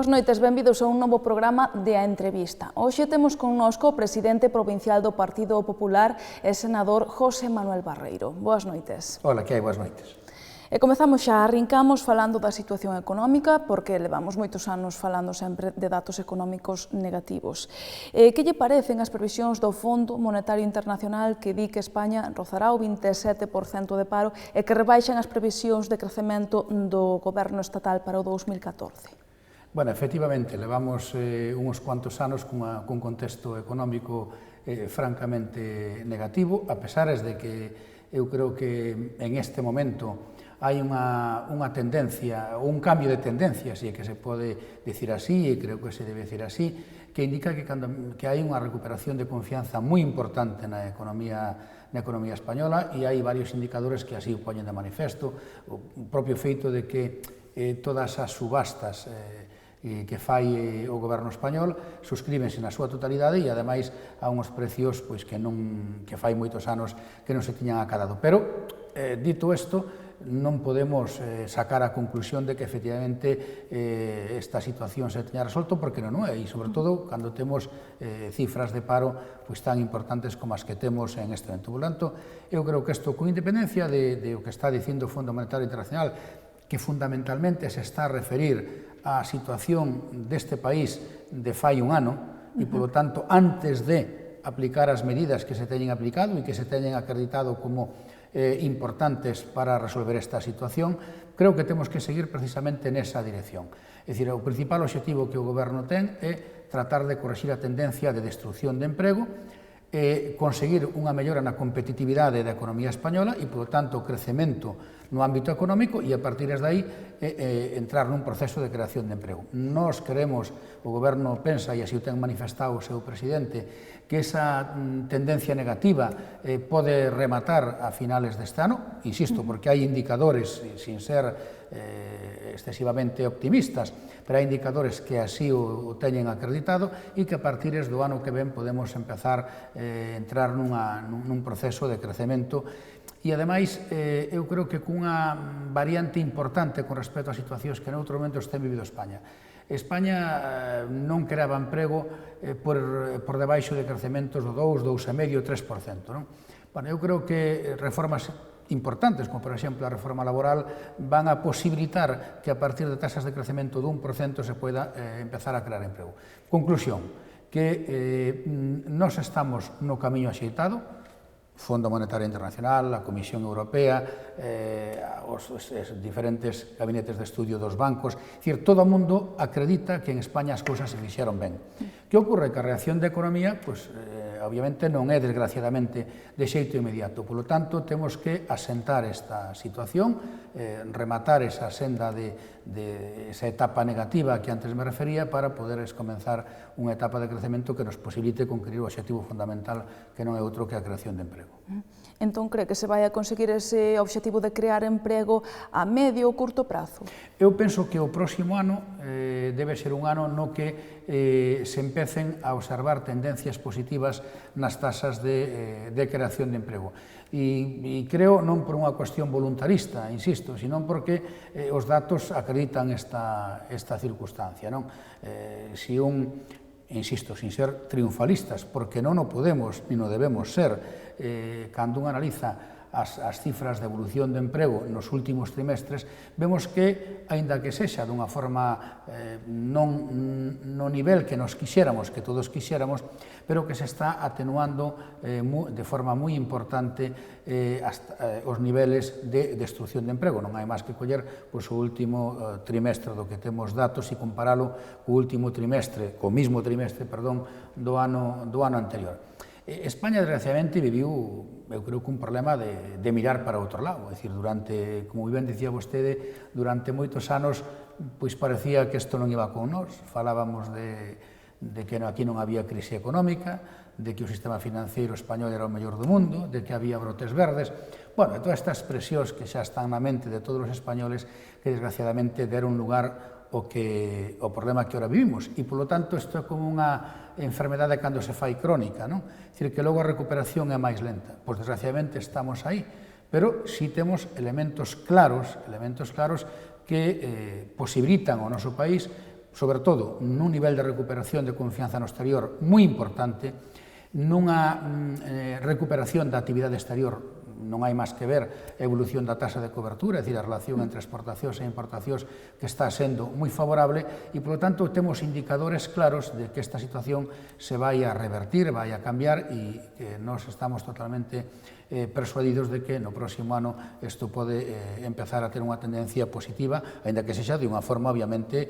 Boas noites, benvidos a un novo programa de A Entrevista. Hoxe temos connosco o presidente provincial do Partido Popular e senador José Manuel Barreiro. Boas noites. Hola, que hai? Boas noites. E comezamos xa, arrincamos falando da situación económica, porque levamos moitos anos falando sempre de datos económicos negativos. Que lle parecen as previsións do Fondo Monetario Internacional que di que España rozará o 27% de paro e que rebaixan as previsións de crecemento do goberno estatal para o 2014? Bueno, efectivamente, levamos uns cuantos anos cun contexto económico francamente negativo, a pesares de que eu creo que en este momento hai unha tendencia, un cambio de tendencia, se que se pode dicir así, e creo que se debe dicir así, que indica que hai unha recuperación de confianza moi importante na economía española, e hai varios indicadores que así o poñen de manifesto, o propio feito de que todas as subastas que fai o goberno español suscríbense na súa totalidade e, ademais, a uns precios que fai moitos anos que non se tiñan acadado. Pero, dito isto, non podemos sacar a conclusión de que, efectivamente, esta situación se teña resolto, porque non é, e, sobre todo, cando temos cifras de paro tan importantes como as que temos en este momento. Por tanto, eu creo que isto, con independencia de o que está dicindo o Fondo Monetario Internacional, que fundamentalmente se está a referir á situación deste país de fai un ano, e, polo tanto, antes de aplicar as medidas que se teñen aplicado e que se teñen acreditado como importantes para resolver esta situación, creo que temos que seguir precisamente nesa dirección. É dicir, o principal obxectivo que o goberno ten é tratar de corrixir a tendencia de destrucción de emprego, conseguir unha mellora na competitividade da economía española e, polo tanto, o crecemento no ámbito económico e, a partir de aí, entrar nun proceso de creación de emprego. Nós queremos, o goberno pensa, e así o ten manifestado o seu presidente, que esa tendencia negativa pode rematar a finales deste ano, insisto, porque hai indicadores, sin ser excesivamente optimistas, pero hai indicadores que así o teñen acreditado e que a partir do ano que ven podemos empezar a entrar nun proceso de crecemento. E, ademais, eu creo que cunha variante importante con respecto a situacións que noutros momentos ten vivido España. España non creaba emprego por debaixo de crecementos do 2, 2,5, 3%. Bueno, eu creo que reformas importantes, como por exemplo a reforma laboral, van a posibilitar que a partir de tasas de crecemento do 1% se poida empezar a crear emprego. Conclusión, que nós estamos no camiño axeitado, Fondo Monetario Internacional, a Comisión Europea, os diferentes gabinetes de estudio dos bancos, dicir, todo o mundo acredita que en España as cousas se fixeron ben. Que ocorre? Que a reacción da economía, obviamente, non é, desgraciadamente, de xeito inmediato. Por lo tanto, temos que asentar esta situación, rematar esa senda de esa etapa negativa que antes me refería para poder comenzar unha etapa de crecemento que nos posibilite conquistar o obxectivo fundamental, que non é outro que a creación de emprego. Entón, cree que se vai a conseguir ese obxectivo de crear emprego a medio ou curto prazo? Eu penso que o próximo ano debe ser un ano no que se empecen a observar tendencias positivas nas tasas de creación de emprego. E creo non por unha cuestión voluntarista, insisto, sino porque os datos acreditan esta circunstancia. Insisto, sin ser triunfalistas, porque non o podemos ni o debemos ser, cando un analiza as cifras de evolución de emprego nos últimos trimestres, vemos que, aínda que sexa dunha forma non no nivel que nos quixéramos, que todos quixéramos, pero que se está atenuando de forma moi importante os niveles de destrucción de emprego. Non hai máis que coller o último trimestre do que temos datos e comparalo co último trimestre, co mismo trimestre, perdón, do ano anterior. España, desgraciadamente, viviu, eu creo que un problema de mirar para outro lado. É dicir, como ben dicía vostede, durante moitos anos parecía que isto non iba con nós. Falábamos de que aquí non había crise económica, de que o sistema financeiro español era o mellor do mundo, de que había brotes verdes. Bueno, todas estas expresións que xa están na mente de todos os españoles que, desgraciadamente, deron lugar o problema que ahora vivimos. E, polo tanto, isto é como unha enfermedade cando se fai crónica, non? É dicir, que logo a recuperación é máis lenta. Pois, desgraciadamente, estamos aí, pero si temos elementos claros que posibilitan ao noso país sobre todo nun nivel de recuperación de confianza no exterior moi importante, nunha recuperación da actividade exterior. Non hai máis que ver a evolución da taxa de cobertura, é dicir, a relación entre exportacións e importacións que está sendo moi favorable e, polo tanto, temos indicadores claros de que esta situación se vai a revertir, vai a cambiar e que nós estamos totalmente persuadidos de que no próximo ano isto pode empezar a ter unha tendencia positiva, aínda que sexa de unha forma, obviamente,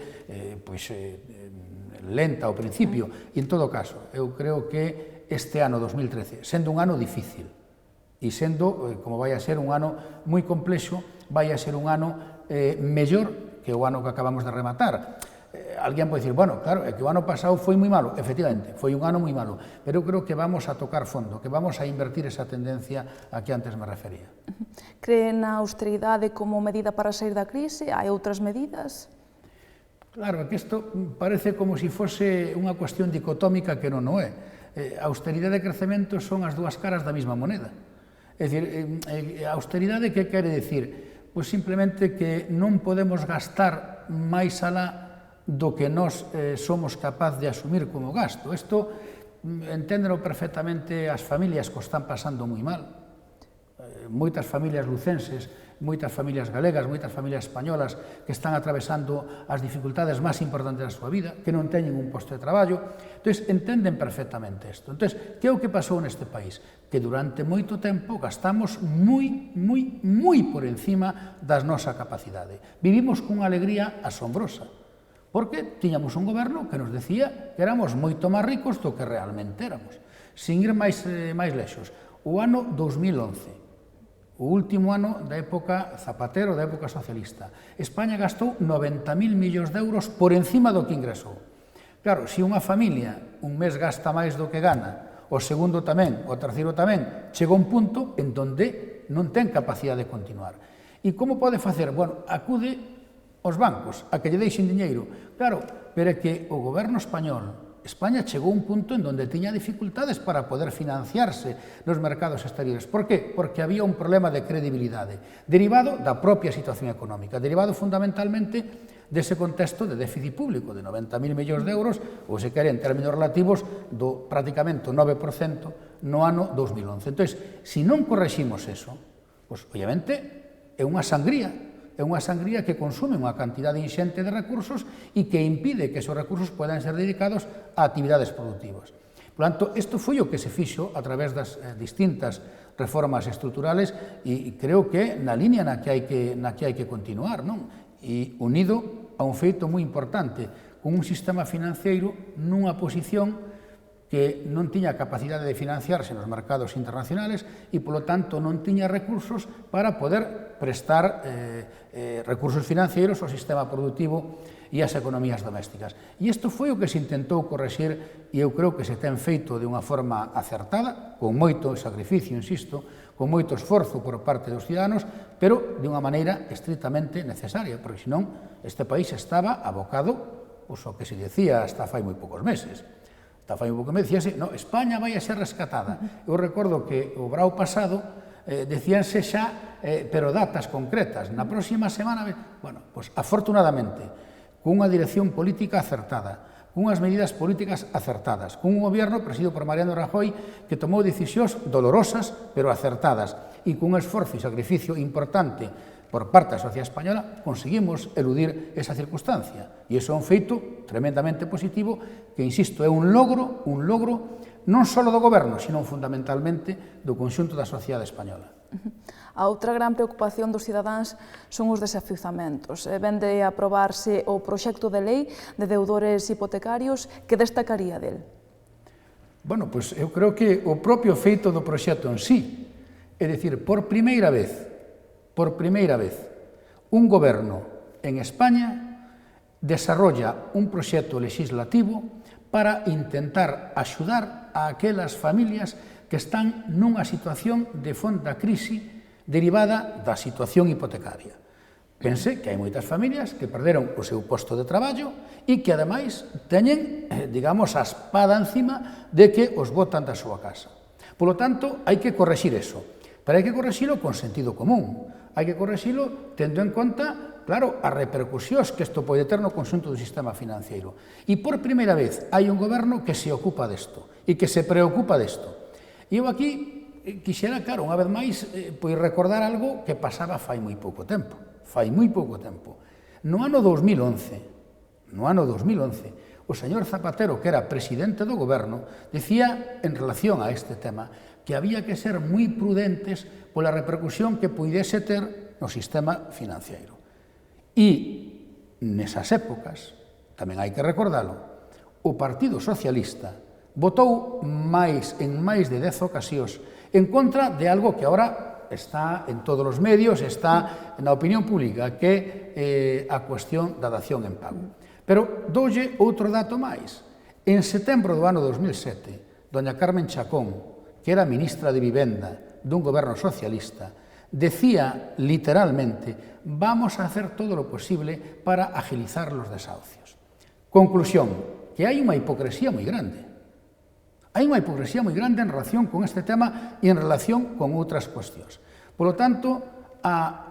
lenta ao principio. E, en todo caso, eu creo que este ano 2013, sendo un ano difícil, e sendo, como vai a ser un ano moi complexo, vai a ser un ano mellor que o ano que acabamos de rematar. Alguén pode dicir, bueno, claro, é que o ano pasado foi moi malo. Efectivamente, foi un ano moi malo, pero eu creo que vamos a tocar fondo, que vamos a invertir esa tendencia a que antes me refería. Cree na austeridade como medida para sair da crise? Hai outras medidas? Claro, é que isto parece como se fose unha cuestión dicotómica que non o é. A austeridade e crecemento son as dúas caras da mesma moneda. É dicir, a austeridade que quere dicir? Pois simplemente que non podemos gastar máis alá do que nós somos capaz de asumir como gasto. Isto enténdeno perfectamente as familias que o están pasando moi mal. Moitas familias lucenses, moitas familias galegas, moitas familias españolas que están atravesando as dificultades máis importantes da súa vida, que non teñen un posto de traballo. Entón, entenden perfectamente isto. Entón, que é o que pasou neste país? Que durante moito tempo gastamos moi por encima das nosa capacidade. Vivimos cunha alegría asombrosa, porque tiñamos un goberno que nos decía que éramos moito máis ricos do que realmente éramos. Sin ir máis lexos, o ano 2011, o último ano da época Zapatero, da época socialista, España gastou 90.000 millóns de euros por encima do que ingresou. Claro, se unha familia un mes gasta máis do que gana, o segundo tamén, o terceiro tamén, chega un punto en donde non ten capacidade de continuar. E como pode facer? Bueno, acude aos bancos a que lle deixen diñeiro. Claro, pero é que o goberno español, España chegou a un punto en donde tiña dificultades para poder financiarse nos mercados exteriores. Por qué? Porque había un problema de credibilidade, derivado da propia situación económica, derivado fundamentalmente dese contexto de déficit público de 90.000 millóns de euros, ou se quere en términos relativos do prácticamente 9% no ano 2011. Entón, se non correximos eso, pois, obviamente, é unha sangría que consume unha cantidade inxente de recursos e que impide que esos recursos podan ser dedicados a actividades productivas. Por tanto, isto foi o que se fixo a través das distintas reformas estruturales e creo que na línea na que hai que continuar, non? E unido a un feito moi importante, con un sistema financiero nunha posición que non tiña capacidade de financiarse nos mercados internacionales e, polo tanto, non tiña recursos para poder prestar recursos financeiros ao sistema productivo e ás economías domésticas. E isto foi o que se intentou correxir e eu creo que se ten feito de unha forma acertada, con moito sacrificio, insisto, con moito esforzo por parte dos ciudadanos, pero de unha maneira estritamente necesaria, porque senón este país estaba abocado, pois, o que se decía hasta fai moi poucos meses. Hasta fai un pouco me dicíase, no, España vai a ser rescatada. Eu recordo que o brao pasado decíanse xa, pero datas concretas. Na próxima semana, bueno, pois afortunadamente, cunha dirección política acertada, cunhas medidas políticas acertadas, cun goberno presidido por Mariano Rajoy que tomou decisións dolorosas, pero acertadas, e cun esforzo e sacrificio importante por parte da sociedade española, conseguimos eludir esa circunstancia. E iso é un feito tremendamente positivo que, insisto, é un logro non só do goberno, sino fundamentalmente do conxunto da sociedade española. A outra gran preocupación dos cidadáns son os desafiuzamentos. Ven de aprobarse o proxecto de lei de deudores hipotecarios. Que destacaría del? Bueno, pois eu creo que o propio feito do proxecto en sí, é dicir, por primeira vez, un goberno en España desarrolla un proxecto legislativo para intentar axudar a aquelas familias que están nunha situación de fonda crise derivada da situación hipotecaria. Pense que hai moitas familias que perderon o seu posto de traballo e que, ademais, teñen, digamos, a espada encima de que os botan da súa casa. Por lo tanto, hai que correxir eso, pero hai que correxilo con sentido común. Hai que correxilo tendo en conta claro, as repercusións que isto pode ter no conxunto do sistema financiero. E por primeira vez hai un goberno que se ocupa desto e que se preocupa desto. E eu aquí quixera, claro, unha vez máis, pois recordar algo que pasaba fai moi pouco tempo. Fai moi pouco tempo. No ano 2011, o señor Zapatero, que era presidente do goberno, dicía, en relación a este tema, que había que ser moi prudentes pola repercusión que puidese ter no sistema financiero. E, nesas épocas, tamén hai que recordalo, o Partido Socialista votou en máis de 10 ocasións en contra de algo que agora está en todos os medios, está na opinión pública, que é a cuestión da dación en pago. Pero doulle outro dato máis. En setembro do ano 2007, doña Carmen Chacón, que era ministra de Vivenda dun goberno socialista, decía literalmente: vamos a hacer todo lo posible para agilizar los desahucios. Conclusión, que hai unha hipocresía moi grande. Hai unha hipocresía moi grande en relación con este tema e en relación con outras cuestións. Por lo tanto,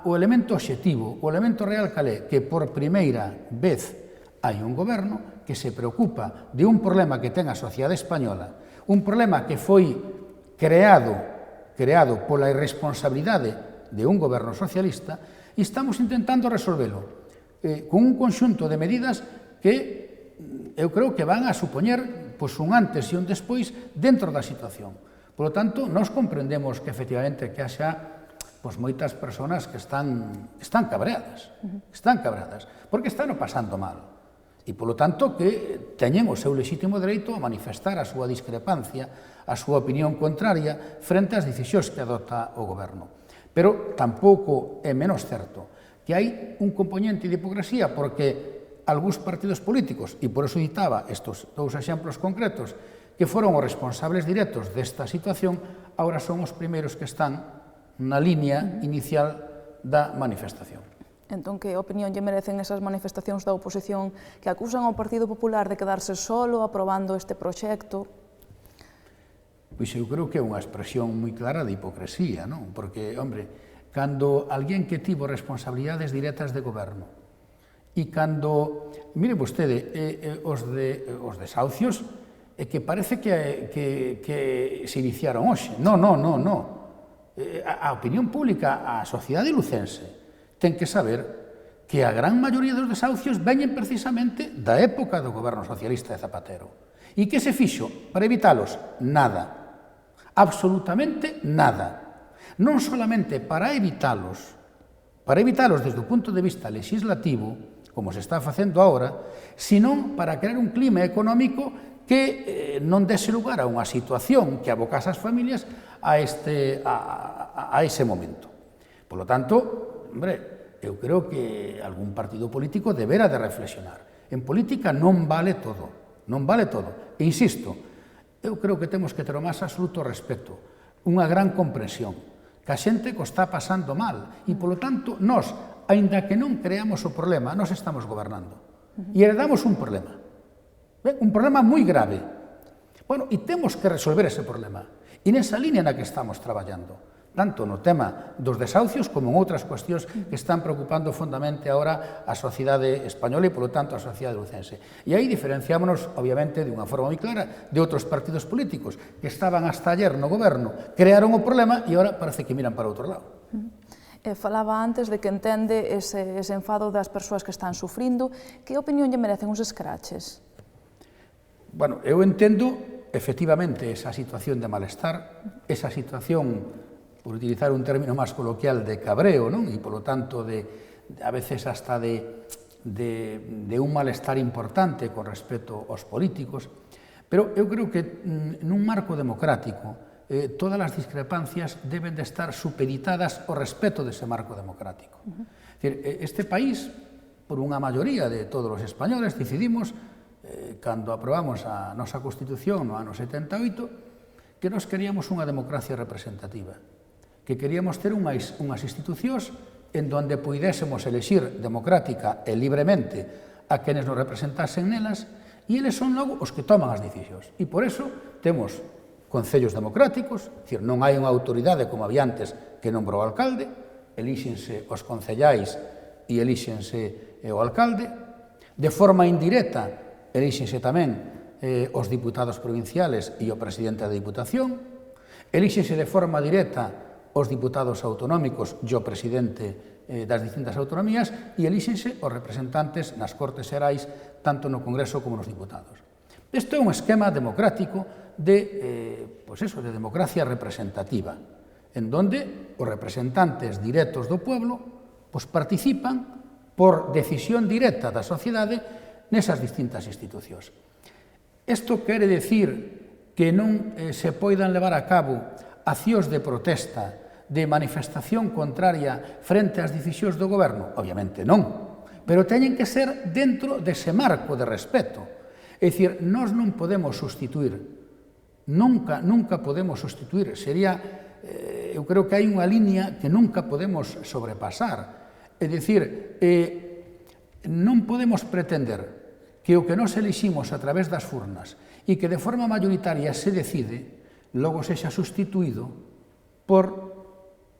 o elemento obxectivo, o elemento real cal é que por primeira vez hai un goberno que se preocupa de un problema que ten a sociedade española, un problema que foi creado pola irresponsabilidade de un goberno socialista, e estamos intentando resolvelo con un conxunto de medidas que eu creo que van a supoñer un antes e un despois dentro da situación. Por lo tanto, nós comprendemos que efectivamente que haxa moitas persoas que están cabreadas, porque están pasando mal. E, por lo tanto, que teñen o seu lexítimo dereito a manifestar a súa discrepancia, a súa opinión contraria frente ás decisións que adopta o goberno. Pero tampouco é menos certo que hai un componente de hipocresía, porque algúns partidos políticos, e por eso citaba estes dous exemplos concretos, que foron os responsables directos desta situación, agora son os primeiros que están na liña inicial da manifestación. Entón, que opinión lle merecen esas manifestacións da oposición que acusan ao Partido Popular de quedarse solo aprobando este proxecto? Pois eu creo que é unha expresión moi clara de hipocresía, non? Porque, hombre, cando alguén que tivo responsabilidades directas de goberno e cando, mire vostede, os desahucios, que parece que se iniciaron hoxe. Non. A opinión pública, a sociedade lucense, ten que saber que a gran maioría dos desahucios veñen precisamente da época do goberno socialista de Zapatero. E que se fixo para evitalos? Nada. Absolutamente nada. Non solamente para evitalos desde o punto de vista legislativo, como se está facendo agora, senón para crear un clima económico que non dese lugar a unha situación que abocase as familias a ese momento. Por lo tanto, hombre, eu creo que algún partido político debera de reflexionar. En política non vale todo, non vale todo. E insisto, eu creo que temos que ter o máis absoluto respeto, unha gran comprensión, que a xente co está pasando mal, e, polo tanto, nós, aínda que non creamos o problema, nós estamos gobernando. E heredamos un problema moi grave. Bueno, e temos que resolver ese problema. E nesa línea na que estamos traballando, tanto no tema dos desahucios como en outras cuestións que están preocupando fondamente agora a sociedade española e, polo tanto, a sociedade lucense. E aí diferenciámonos, obviamente, de unha forma moi clara de outros partidos políticos que estaban hasta ayer no goberno, crearon o problema e agora parece que miran para outro lado. Falaba antes de que entende ese enfado das persoas que están sufrindo. Que opinión lle merecen os escraches? Bueno, eu entendo, efectivamente, esa situación de malestar, esa situación, por utilizar un término máis coloquial, de cabreo, non? E, polo tanto, a veces hasta de un malestar importante con respecto aos políticos, pero eu creo que nun marco democrático todas as discrepancias deben de estar supeditadas ao respeto dese marco democrático. Este país, por unha maioría de todos os españoles, decidimos, cando aprobamos a nosa Constitución no ano 78, que nos queríamos unha democracia representativa, que queríamos ter unhas institucións en donde puidésemos elexir democrática e libremente a quenes nos representasen nelas, e eles son logo os que toman as decisións. E por eso temos concellos democráticos, non hai unha autoridade como había antes que nombrou o alcalde, elíxense os concellais e elíxense o alcalde, de forma indirecta elíxense tamén os diputados provinciales e o presidente da Diputación, elíxense de forma directa os diputados autonómicos e o presidente das distintas autonomías e elíxense os representantes nas Cortes Xerais, tanto no Congreso como nos diputados. Isto é un esquema democrático de democracia representativa, en donde os representantes directos do pueblo participan por decisión directa da sociedade nesas distintas institucións. Isto quere dicir que non se poidan levar a cabo accións de protesta, de manifestación contraria frente ás decisións do goberno? Obviamente non, pero teñen que ser dentro dese marco de respeto. É dicir, nós non podemos sustituir, nunca podemos sustituir, sería, eu creo que hai unha línea que nunca podemos sobrepasar. É dicir, non podemos pretender que o que nos eliximos a través das urnas e que de forma mayoritaria se decide, logo sexa sustituído por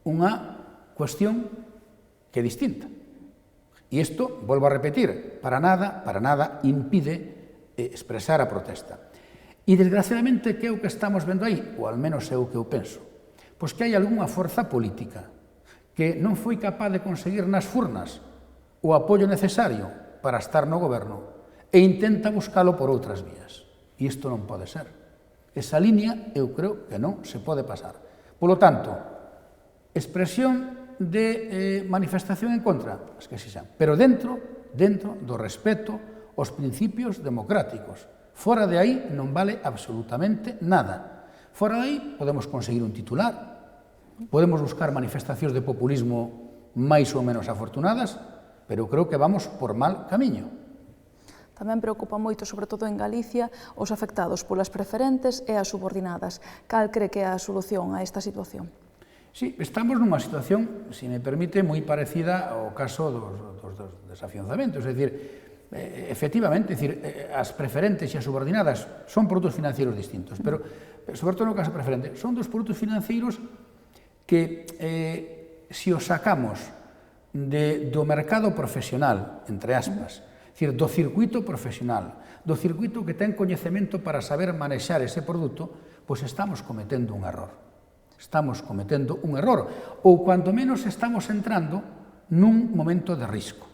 unha cuestión que é distinta. E isto, volvo a repetir, para nada impide expresar a protesta. E, desgraciadamente, que é o que estamos vendo aí? Ou al menos é o que eu penso. Pois que hai algunha forza política que non foi capaz de conseguir nas urnas o apoio necesario para estar no goberno e intenta buscalo por outras vías. E isto non pode ser. Esa línea eu creo que non se pode pasar. Polo tanto, expresión de manifestación en contra, as que se xan, pero dentro do respeto aos principios democráticos. Fora de aí non vale absolutamente nada. Fora de aí podemos conseguir un titular, podemos buscar manifestacións de populismo máis ou menos afortunadas, pero eu creo que vamos por mal camiño. Tamén preocupa moito, sobre todo en Galicia, os afectados polas preferentes e as subordinadas. Cal cree que é a solución a esta situación? Sí, estamos nunha situación, se me permite, moi parecida ao caso dos desafianzamentos. É dicir, efectivamente, as preferentes e as subordinadas son produtos financeiros distintos, pero, sobre todo no caso preferente, son dos produtos financeiros que, se os sacamos do mercado profesional, entre aspas, do circuito profesional, do circuito que ten coñecemento para saber manexar ese produto, pois estamos cometendo un error. Estamos cometendo un error, ou, cuando menos, estamos entrando nun momento de risco.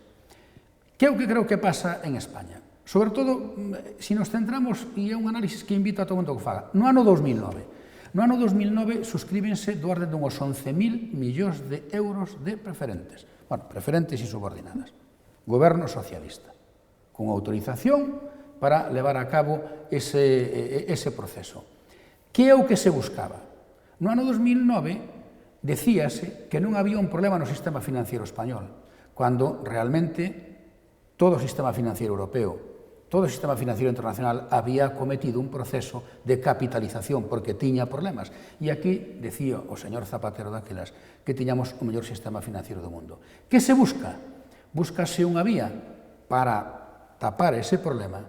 Que é o que creo que pasa en España? Sobre todo, se nos centramos, e é un análisis que invito a todo mundo que faga, no ano 2009. No ano 2009 suscríbense do orden dunhos 11.000 millóns de euros de preferentes. Bueno, preferentes e subordinadas. Goberno socialista, con autorización para levar a cabo ese proceso. Que é o que se buscaba? No ano 2009 decíase que non había un problema no sistema financiero español, cando realmente todo o sistema financiero europeo, todo o sistema financiero internacional había cometido un proceso de capitalización porque tiña problemas. E aquí decía o señor Zapatero daquelas que tiñamos o mellor sistema financiero do mundo. Que se busca? Búscase unha vía para tapar ese problema,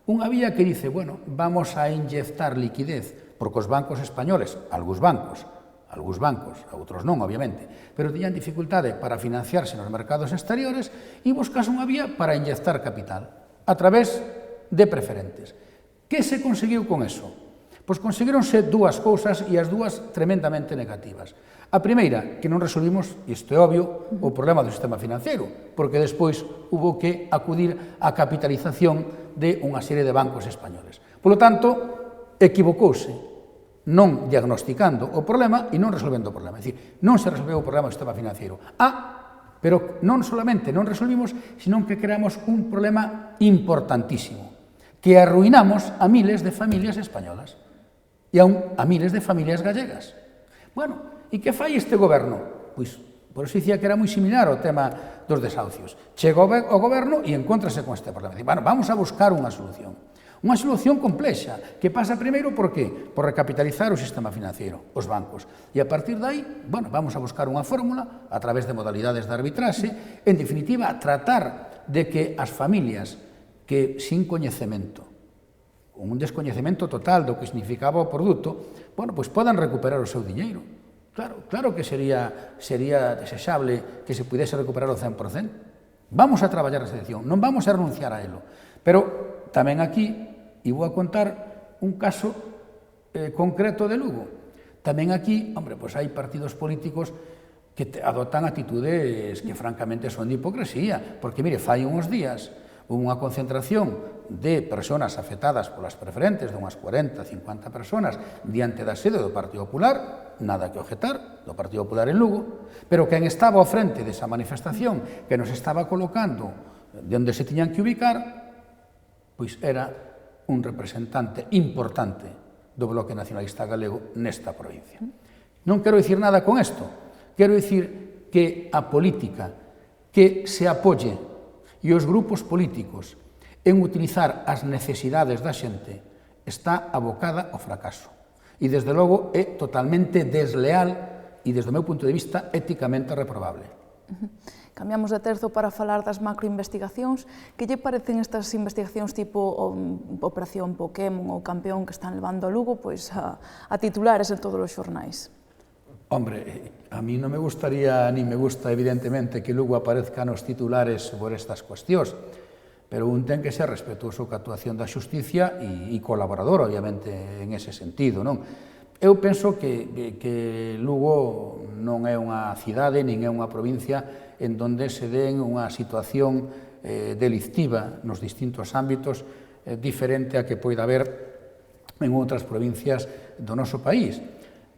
unha vía que dice, bueno, vamos a inyectar liquidez, porque os bancos españoles, algúns bancos, outros non, obviamente, pero tiñan dificultade para financiarse nos mercados exteriores e buscas unha vía para inyectar capital a través de preferentes. Que se conseguiu con eso? Pois conseguironse dúas cousas e as dúas tremendamente negativas. A primeira, que non resolvimos, isto é obvio, o problema do sistema financiero, porque despois hubo que acudir á capitalización de unha serie de bancos españoles. Polo tanto, equivocouse non diagnosticando o problema e non resolvendo o problema. É dicir, non se resolveu o problema do sistema financiero. Pero non solamente non resolvimos, sino que creamos un problema importantísimo, que arruinamos a miles de familias españolas e a miles de familias gallegas. Bueno, e que fai este goberno? Pois, por eso dicía que era moi similar ao tema dos desahucios. Chega o goberno e encontrase con este problema. Dice, bueno, vamos a buscar unha solución. Unha solución complexa, que pasa primeiro por qué? Por recapitalizar o sistema financiero, os bancos. E a partir de aí, bueno, vamos a buscar unha fórmula a través de modalidades de arbitraxe, en definitiva, tratar de que as familias que sin coñecemento, con un descoñecemento total do que significaba o produto, bueno, pois podan recuperar o seu diñeiro. Claro que sería desexable que se pudese recuperar o 100%, Vamos a traballar esa elección, non vamos a renunciar a elo. Pero tamén aquí, e vou a contar un caso concreto de Lugo. Tamén aquí, hombre, pois hai partidos políticos que adotan actitudes que francamente son de hipocresía, porque, mire, fai uns días unha concentración de persoas afectadas polas preferentes, de unhas 40, 50 persoas, diante da sede do Partido Popular, nada que objetar, do Partido Popular en Lugo, pero quen estaba ao frente desa manifestación, que nos estaba colocando de onde se tiñan que ubicar, pois era un representante importante do Bloque Nacionalista Galego nesta provincia. Non quero dicir nada con isto, quero dicir que a política que se apoye e os grupos políticos en utilizar as necesidades da xente está abocada ao fracaso. E, desde logo, é totalmente desleal e, desde o meu punto de vista, éticamente reprobable. Cambiamos de terzo para falar das macroinvestigacións. Que lle parecen estas investigacións tipo Operación Pokémon ou Campeón que están levando a Lugo a titulares en todos os xornais? Hombre, a mí non me gustaría, ni me gusta, evidentemente, que Lugo aparezca nos titulares por estas cuestións, pero un ten que ser respetuoso ca actuación da xusticia e colaborador, obviamente, en ese sentido, non? Eu penso que Lugo non é unha cidade, nin é unha provincia en donde se den unha situación delictiva nos distintos ámbitos diferente a que poida haber en outras provincias do noso país.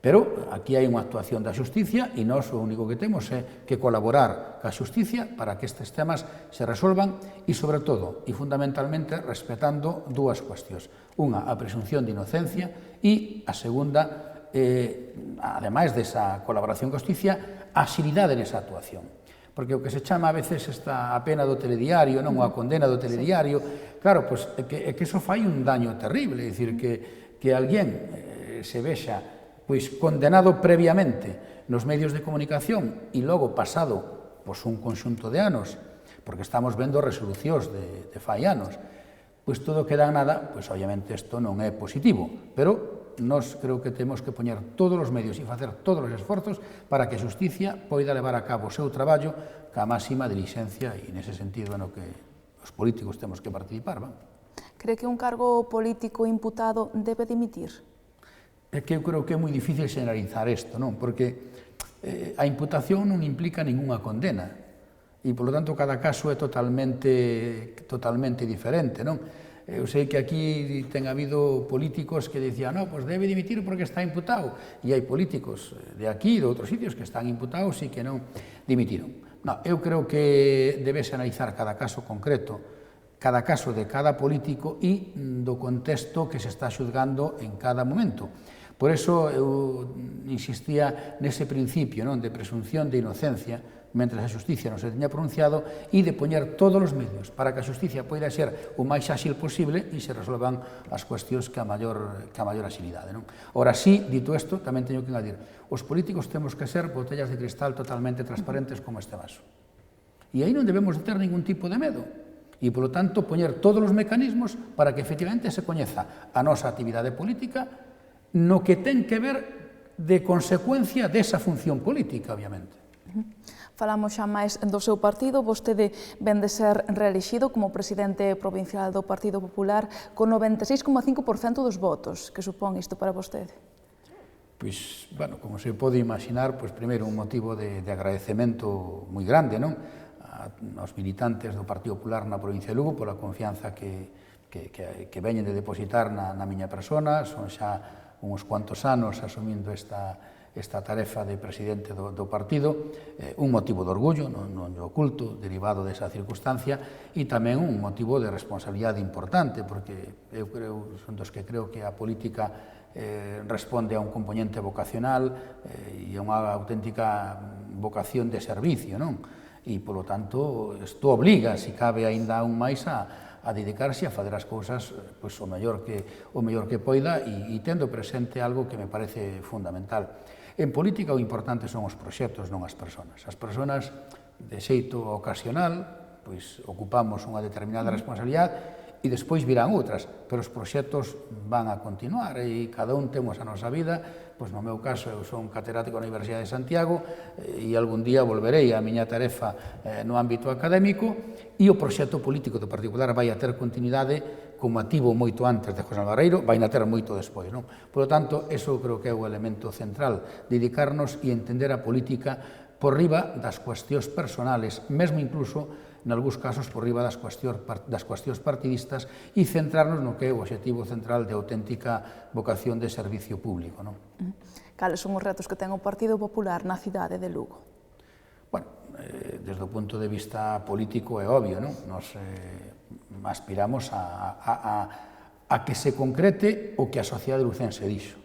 Pero aquí hai unha actuación da xusticia e nós o único que temos é que colaborar ca xusticia para que estes temas se resolvan e, sobre todo, e fundamentalmente, respetando dúas cuestións. Unha, a presunción de inocencia e, a segunda, ademais desa colaboración ca xusticia, a axilidade nesa actuación. Porque o que se chama a veces a pena do telediario, non, a condena do telediario, claro, pois é que iso fai un daño terrible, é dicir, que alguén se vexa pois condenado previamente nos medios de comunicación e logo pasado pois un conxunto de anos, porque estamos vendo resolucións de fai anos, pois todo queda en nada, pois obviamente isto non é positivo, pero nós creo que temos que poñer todos os medios e facer todos os esforzos para que a xusticia poida levar a cabo o seu traballo ca máxima dilixencia e nese sentido no que os políticos temos que participar. Cree que un cargo político imputado debe dimitir? É que eu creo que é moi difícil xeneralizar isto, non? Porque a imputación non implica ningunha condena e, polo tanto, cada caso é totalmente diferente, non? Eu sei que aquí ten habido políticos que dicían, no, pois debe dimitir porque está imputado, e hai políticos de aquí e de outros sitios que están imputados e que non dimitiron. No, eu creo que debese analizar cada caso concreto, cada caso de cada político e do contexto que se está xulgando en cada momento. Por eso eu insistía nese principio de presunción de inocencia, mentre a xusticia non se teña pronunciado, e de poñer todos os medios para que a xusticia poida ser o máis áxil posible e se resolvan as cuestións que a maior axilidade. Ora, sí, dito isto, tamén teño que engadir, os políticos temos que ser botellas de cristal totalmente transparentes como este vaso. E aí non debemos de ter ningún tipo de medo. E, polo tanto, poñer todos os mecanismos para que efectivamente se coñeza a nosa actividade política no que ten que ver de consecuencia desa función política, obviamente. Falamos xa máis do seu partido, vostede ven de ser reelixido como presidente provincial do Partido Popular con 96,5% dos votos. Que supón isto para vostede? Pois, bueno, como se pode imaginar, pois primeiro un motivo de agradecemento moi grande, non? Aos militantes do Partido Popular na provincia de Lugo pola confianza que veñen de depositar na miña persona. Son xa uns cuantos anos asumindo esta tarefa de presidente do partido, un motivo de orgullo, non o oculto, derivado desa circunstancia, e tamén un motivo de responsabilidade importante, porque eu son dos que creo que a política responde a un componente vocacional e a unha auténtica vocación de servicio, non? E, polo tanto, isto obliga, se cabe aínda aún máis, a dedicarse a fazer as cousas o mellor que poida e tendo presente algo que me parece fundamental. En política o importante son os proxectos, non as persoas. As persoas, de xeito ocasional, pois ocupamos unha determinada responsabilidade e despois virán outras, pero os proxectos van a continuar e cada un temos a nosa vida. Pois no meu caso, eu son catedrático na Universidade de Santiago e algún día volverei á miña tarefa no ámbito académico e o proxecto político do particular vai a ter continuidade como ativo moito antes de José Barreiro, vai a ter moito despois. Por lo tanto, eso creo que é o elemento central, dedicarnos e entender a política por riba das cuestións personales, mesmo incluso nalgúns casos por riba das cuestións partidistas e centrarnos no que é o obxectivo central de auténtica vocación de servicio público. Cales son os retos que ten o Partido Popular na cidade de Lugo? Bueno, desde o punto de vista político é obvio, nos aspiramos a que se concrete o que a sociedade lucense dixo.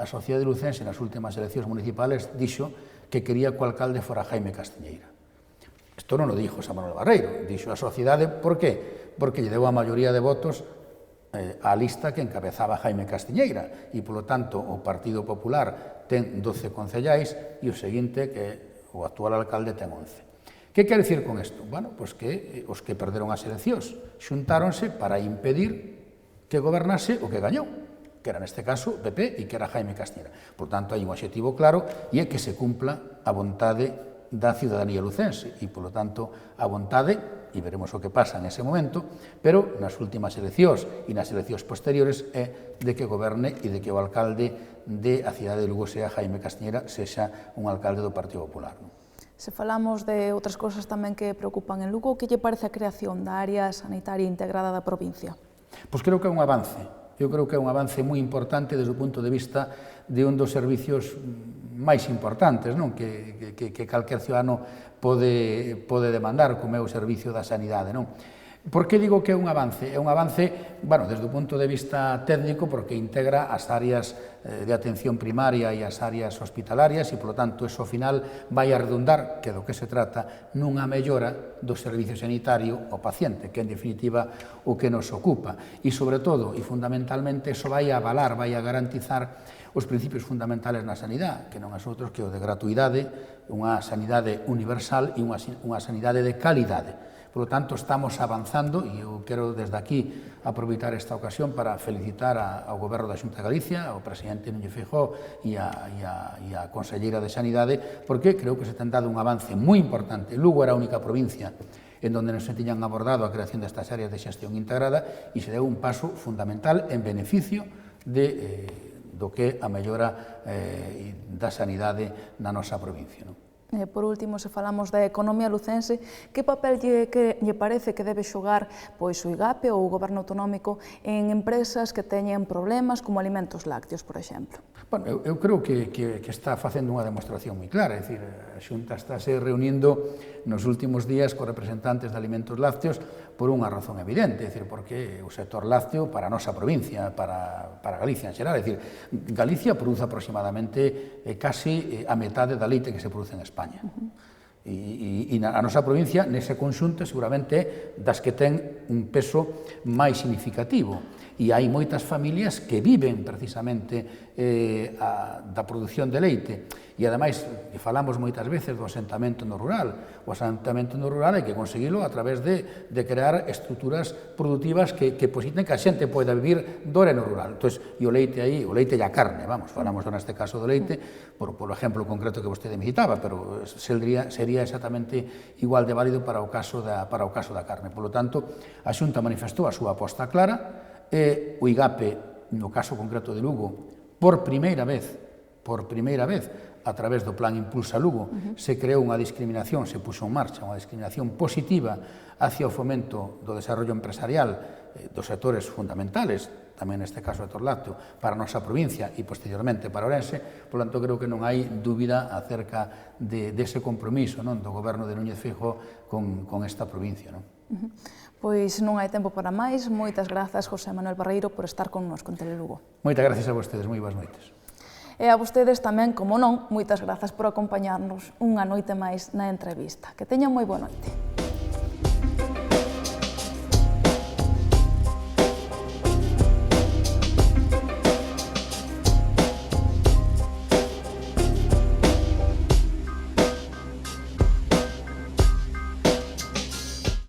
A sociedade lucense nas últimas eleccións municipales dixo que quería que o alcalde fora Jaime Castiñeira. Isto non o dixo Xosé Manuel Barreiro, dixo a sociedade, por qué? Porque lle deu a maioría de votos á lista que encabezaba Jaime Castiñeira e, polo tanto, o Partido Popular ten 12 concellais e o seguinte, que o actual alcalde ten 11. Que quere dicir con isto? Bueno, pois que os que perderon as eleccións xuntáronse para impedir que gobernase o que gañou, que era neste caso PP e que era Jaime Castiñeira. Por tanto, hai un obxectivo claro e é que se cumpla a vontade da ciudadanía lucense e, polo tanto, a vontade, e veremos o que pasa en ese momento, pero nas últimas eleccións e nas eleccións posteriores é de que goberne e de que o alcalde de a cidade de Lugo sea Jaime Castiñeira, sexa un alcalde do Partido Popular. Se falamos de outras cousas tamén que preocupan en Lugo, que lle parece a creación da área sanitaria integrada da provincia? Pois creo que é un avance. Eu creo que é un avance moi importante desde o punto de vista de un dos servicios máis importantes que calquer ciudadano pode demandar, como é o servicio da sanidade. Por que digo que é un avance? É un avance, desde o punto de vista técnico, porque integra as áreas de atención primaria e as áreas hospitalarias e, polo tanto, eso ao final vai a redundar, que do que se trata, nunha mellora do servicio sanitario ao paciente, que en definitiva o que nos ocupa. E, sobre todo, e fundamentalmente, eso vai a avalar, vai a garantizar os principios fundamentales na sanidade, que non é outros que o de gratuidade, unha sanidade universal e unha sanidade de calidade. Por lo tanto, estamos avanzando e eu quero desde aquí aproveitar esta ocasión para felicitar ao Goberno da Xunta de Galicia, ao presidente Núñez Feijóo e a conselleira de Sanidade, porque creo que se ten dado un avance moi importante. Lugo era a única provincia en donde non se tiñan abordado a creación destas áreas de xestión integrada e se deu un paso fundamental en beneficio do que a mellora da sanidade na nosa provincia. Por último, se falamos da economía lucense, que papel lle parece que debe xogar o IGAPE ou o Goberno Autonómico en empresas que teñen problemas como Alimentos Lácteos, por exemplo? Bueno, eu creo que está facendo unha demostración moi clara, é dicir, a Xunta estáse reunindo nos últimos días con representantes de Alimentos Lácteos por unha razón evidente, é dicir, porque o sector lácteo para a nosa provincia, para Galicia en xeral, é dicir, Galicia produce aproximadamente casi a metade da leite que se produce en España. E a nosa provincia, nese conxunto, seguramente das que ten un peso máis significativo. E hai moitas familias que viven precisamente da produción de leite. E, ademais, falamos moitas veces do asentamento no rural. O asentamento no rural hai que conseguilo a través de crear estruturas productivas que positen que a xente poida vivir dore no rural. Entón, e o leite aí, o leite e a carne, falamos neste caso do leite, por exemplo concreto que vostede me citaba, pero sería exactamente igual de válido para o caso da carne. Por lo tanto, a Xunta manifestou a súa aposta clara, e o IGAPE, no caso concreto de Lugo, por primeira vez, a través do Plan Impulsa Lugo, se creou unha discriminación, se puxo en marcha unha discriminación positiva hacia o fomento do desarrollo empresarial dos sectores fundamentales, tamén neste caso do sector lácteo, para a nosa provincia e posteriormente para Ourense. Por tanto, creo que non hai dúbida acerca dese compromiso do Goberno de Núñez Feijóo con esta provincia. Pois non hai tempo para máis. Moitas grazas, José Manuel Barreiro, por estar connosco en Telelugo. Moitas gracias a vostedes, moi boas noites. E a vostedes tamén, como non, moitas grazas por acompañarnos unha noite máis na entrevista. Que teñan moi boa noite.